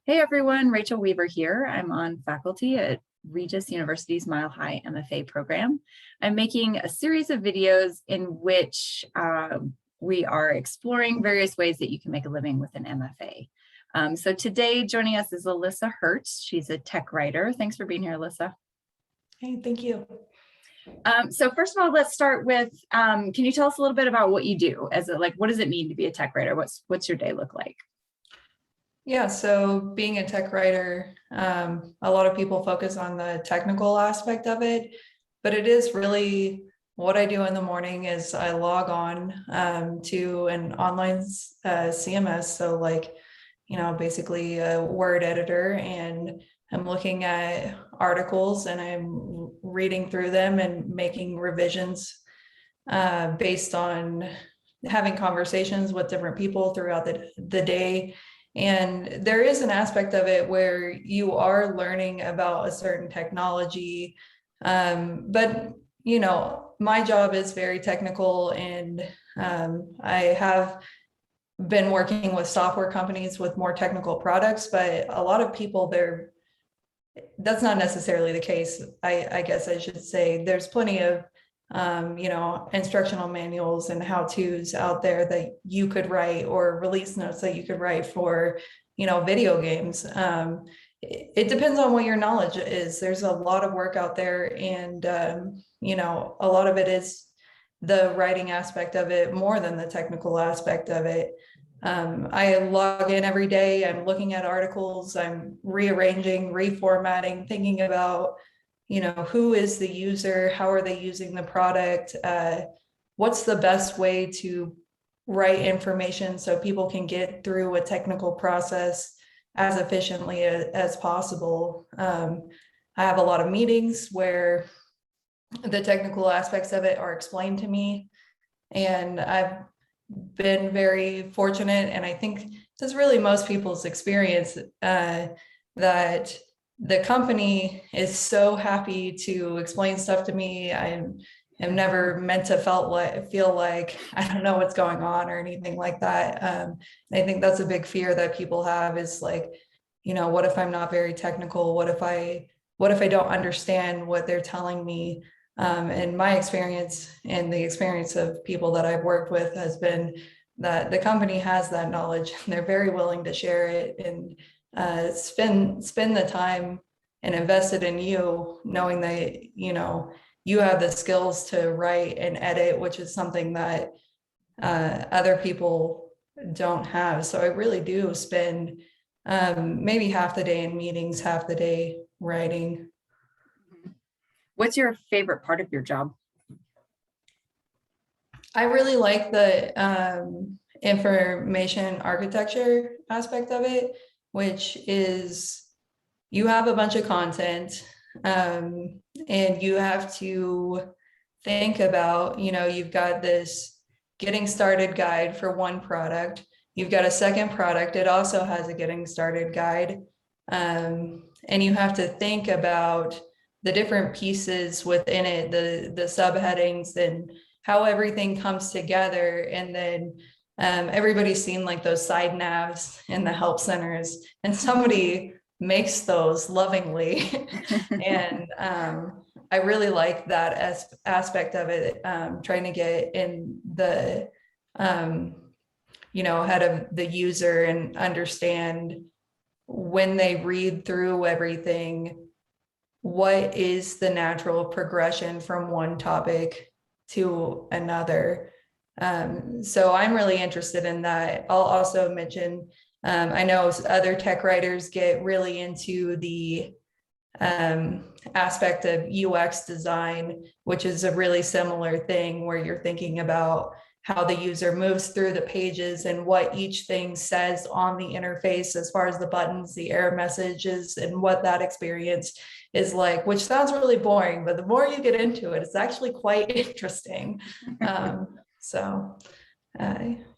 Hey everyone, Rachel Weaver here. I'm on faculty at Regis University's Mile High MFA program. I'm making a series of videos in which we are exploring various ways that you can make a living with an MFA. So today joining us is Allissa Hertz. She's a tech writer. Thanks for being here, Allissa. Hey, thank you. So first of all, let's start with, can you tell us a little bit about what you do? What does it mean to be a tech writer? What's your day look like? Yeah, so being a tech writer, a lot of people focus on the technical aspect of it, but it is really what I do in the morning is I log on to an online CMS. So basically a word editor, and I'm looking at articles and I'm reading through them and making revisions based on having conversations with different people throughout the day. And there is an aspect of it where you are learning about a certain technology. But, my job is very technical, and I have been working with software companies with more technical products, but a lot of people that's not necessarily the case. I guess I should say there's plenty of instructional manuals and how-tos out there that you could write, or release notes that you could write for, video games. It depends on what your knowledge is. There's a lot of work out there, and, a lot of it is the writing aspect of it more than the technical aspect of it. I log in every day. I'm looking at articles. I'm rearranging, reformatting, thinking about who is the user, how are they using the product, what's the best way to write information so people can get through a technical process as efficiently as possible. I have a lot of meetings where the technical aspects of it are explained to me, and I've been very fortunate, and I think this is really most people's experience, that the company is so happy to explain stuff to me. I am never meant to feel like I don't know what's going on or anything like that. I think that's a big fear that people have, is what if I'm not very technical? What if I don't understand what they're telling me? And my experience and the experience of people that I've worked with has been that the company has that knowledge, and they're very willing to share it and spend the time and invest it in you, knowing that you have the skills to write and edit, which is something that other people don't have. So I really do spend maybe half the day in meetings, half the day writing. What's your favorite part of your job? I really like the information architecture aspect of it, which is you have a bunch of content, and you have to think about, you've got this getting started guide for one product. You've got a second product. It also has a getting started guide. And you have to think about the different pieces within it, the subheadings, and how everything comes together. And then everybody's seen those side navs in the help centers, and somebody makes those lovingly. And I really like that aspect of it, trying to get in the head of the user and understand, when they read through everything, what is the natural progression from one topic to another. So I'm really interested in that. I'll also mention, I know other tech writers get really into the aspect of UX design, which is a really similar thing, where you're thinking about how the user moves through the pages and what each thing says on the interface, as far as the buttons, the error messages, and what that experience is like, which sounds really boring, but the more you get into it, it's actually quite interesting.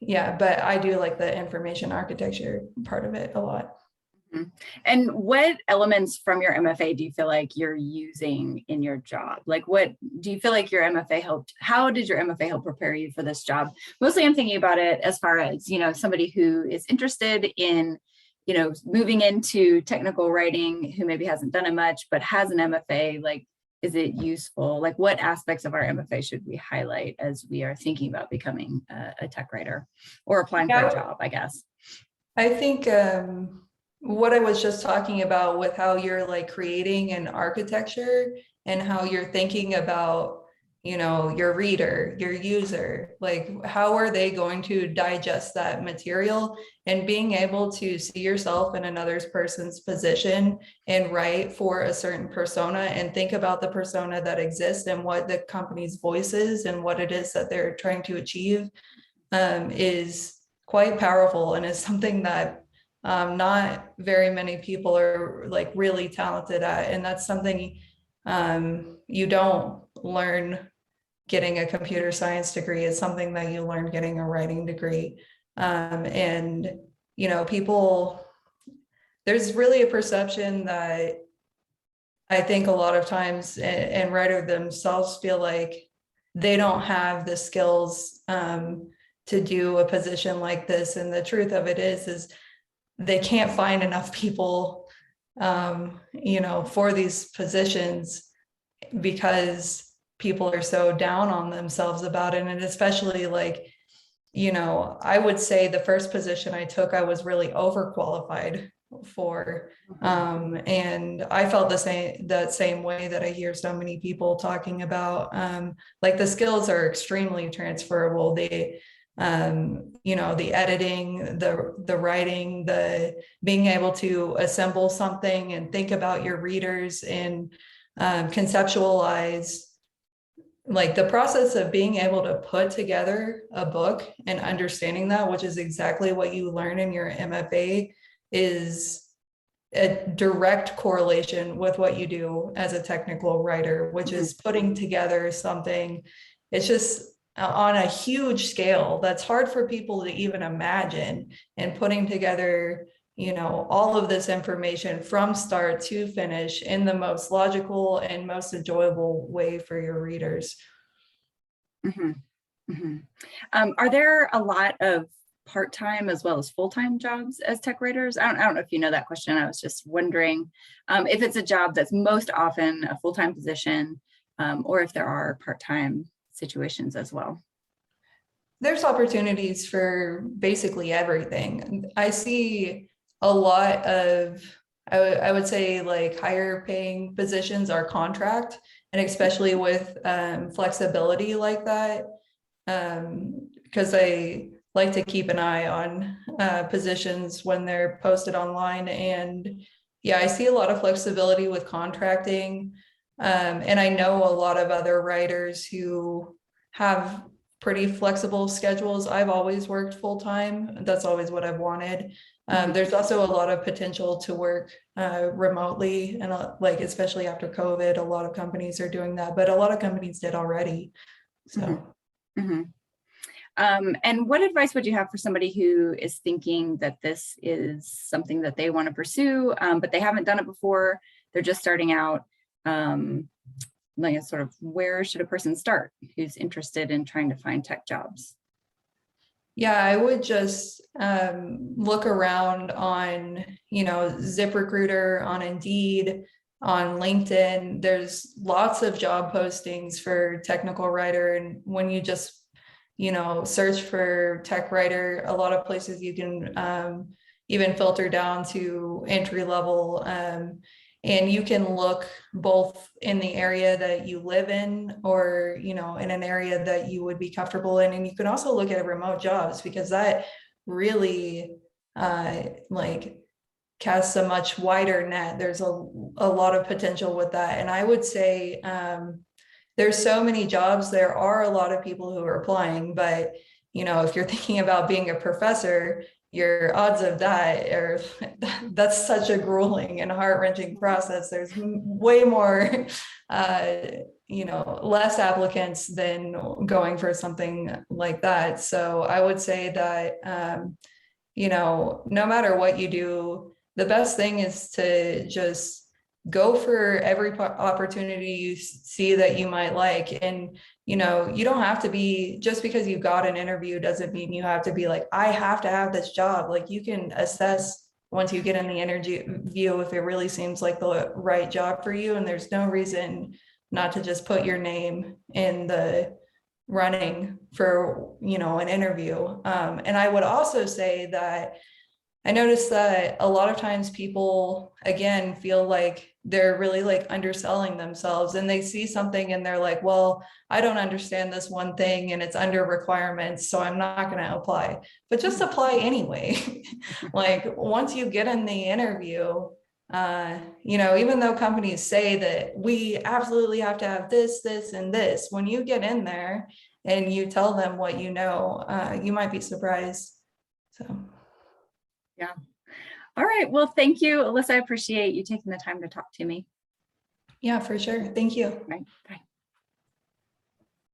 Yeah, but I do like the information architecture part of it a lot. And what elements from your MFA do you feel like you're using in your job? What do you feel like your MFA helped? How did your MFA help prepare you for this job? Mostly I'm thinking about it as far as, somebody who is interested in moving into technical writing, who maybe hasn't done it much, but has an MFA, like, is it useful? Like, what aspects of our MFA should we highlight as we are thinking about becoming a tech writer or applying for a job, I guess? I think what I was just talking about with how you're like creating an architecture and how you're thinking about, your reader, your user, like how are they going to digest that material, and being able to see yourself in another person's position and write for a certain persona and think about the persona that exists and what the company's voice is and what it is that they're trying to achieve is quite powerful, and is something that not very many people are like really talented at. And that's something you don't learn getting a computer science degree. It's something that you learn getting a writing degree. And, people, there's really a perception that I think a lot of times, and writer themselves feel like they don't have the skills to do a position like this. And the truth of it is they can't find enough people, for these positions, because people are so down on themselves about it. And especially like, I would say the first position I took, I was really overqualified for. And I felt that same way that I hear so many people talking about. Like the skills are extremely transferable. The editing, the writing, the being able to assemble something and think about your readers and conceptualize, like the process of being able to put together a book and understanding that, which is exactly what you learn in your MFA, is a direct correlation with what you do as a technical writer, which is putting together something. It's just on a huge scale that's hard for people to even imagine, and putting together, all of this information from start to finish in the most logical and most enjoyable way for your readers. Are there a lot of part-time as well as full-time jobs as tech writers? I don't know if you know that question. I was just wondering if it's a job that's most often a full-time position, or if there are part-time situations as well. There's opportunities for basically everything. I see a lot of, I would say like higher paying positions are contract, and especially with flexibility like that, because I like to keep an eye on positions when they're posted online. And yeah, I see a lot of flexibility with contracting. And I know a lot of other writers who have pretty flexible schedules. I've always worked full-time. That's always what I've wanted. There's also a lot of potential to work remotely, and like, especially after COVID, a lot of companies are doing that, but a lot of companies did already. So. And what advice would you have for somebody who is thinking that this is something that they want to pursue, but they haven't done it before, they're just starting out? Like, sort of, where should a person start who's interested in trying to find tech jobs? Yeah, I would just look around on, ZipRecruiter, on Indeed, on LinkedIn. There's lots of job postings for technical writer. And when you just, search for tech writer, a lot of places you can even filter down to entry level. And you can look both in the area that you live in, or, in an area that you would be comfortable in. And you can also look at remote jobs, because that really casts a much wider net. There's a lot of potential with that. And I would say there's so many jobs. There are a lot of people who are applying, but, if you're thinking about being a professor, your odds of that are, that's such a grueling and heart-wrenching process. There's way more, less applicants than going for something like that. So I would say that, no matter what you do, the best thing is to just go for every opportunity you see that you might like. And, you don't have to be, just because you got an interview doesn't mean you have to be like, I have to have this job. Like, you can assess once you get in the interview, if it really seems like the right job for you, and there's no reason not to just put your name in the running for, an interview. And I would also say that I noticed that a lot of times people, again, feel like they're really like underselling themselves, and they see something and they're like, well, I don't understand this one thing and it's under requirements, so I'm not going to apply. But just apply anyway. Like once you get in the interview, even though companies say that we absolutely have to have this, this, and this, when you get in there and you tell them what you know, you might be surprised. So. Yeah. All right. Well, thank you, Allissa. I appreciate you taking the time to talk to me. Yeah, for sure. Thank you. Right. Bye.